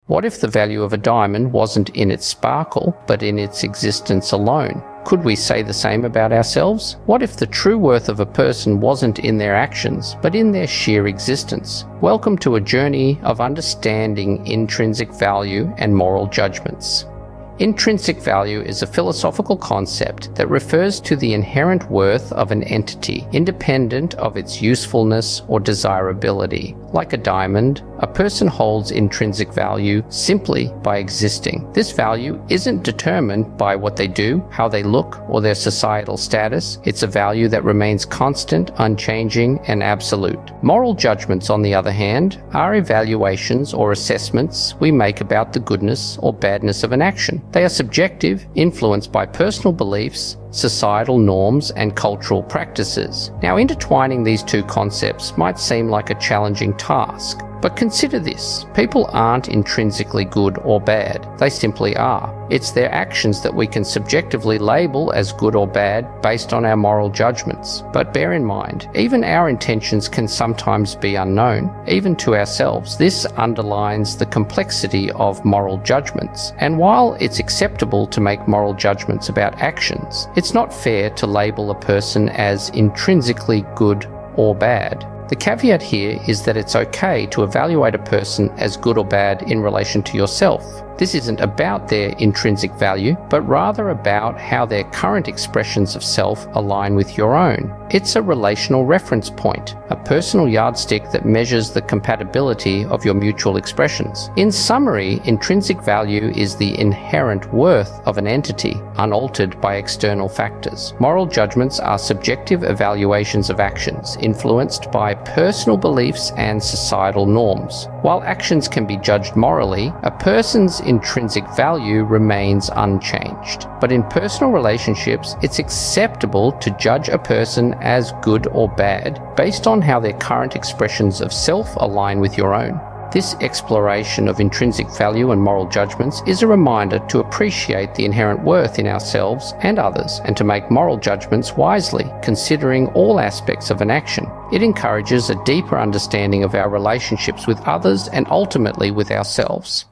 What if the value of a diamond wasn't in its sparkle, but in its existence alone? Could we say the same about ourselves? What if the true worth of a person wasn't in their actions, but in their sheer existence? Welcome to a journey of understanding intrinsic value and moral judgments. Intrinsic value is a philosophical concept that refers to the inherent worth of an entity, independent of its usefulness or desirability. Like a diamond, a person holds intrinsic value simply by existing. This value isn't determined by what they do, how they look, or their societal status. It's a value that remains constant, unchanging, and absolute. Moral judgments, on the other hand, are evaluations or assessments we make about the goodness or badness of an action. They are subjective, influenced by personal beliefs, societal norms, and cultural practices. Now, intertwining these two concepts might seem like a challenging task, but consider this. People aren't intrinsically good or bad. They simply are. It's their actions that we can subjectively label as good or bad based on our moral judgments. But bear in mind, even our intentions can sometimes be unknown, even to ourselves. This underlines the complexity of moral judgments. And while it's acceptable to make moral judgments about actions, it's not fair to label a person as intrinsically good or bad. The caveat here is that it's okay to evaluate a person as good or bad in relation to yourself. This isn't about their intrinsic value, but rather about how their current expressions of self align with your own. It's a relational reference point, a personal yardstick that measures the compatibility of your mutual expressions. In summary, intrinsic value is the inherent worth of an entity, unaltered by external factors. Moral judgments are subjective evaluations of actions, influenced by personal beliefs and societal norms. While actions can be judged morally, a person's intrinsic value remains unchanged. But in personal relationships, it's acceptable to judge a person as good or bad based on how their current expressions of self align with your own. This exploration of intrinsic value and moral judgments is a reminder to appreciate the inherent worth in ourselves and others, and to make moral judgments wisely, considering all aspects of an action. It encourages a deeper understanding of our relationships with others and ultimately with ourselves.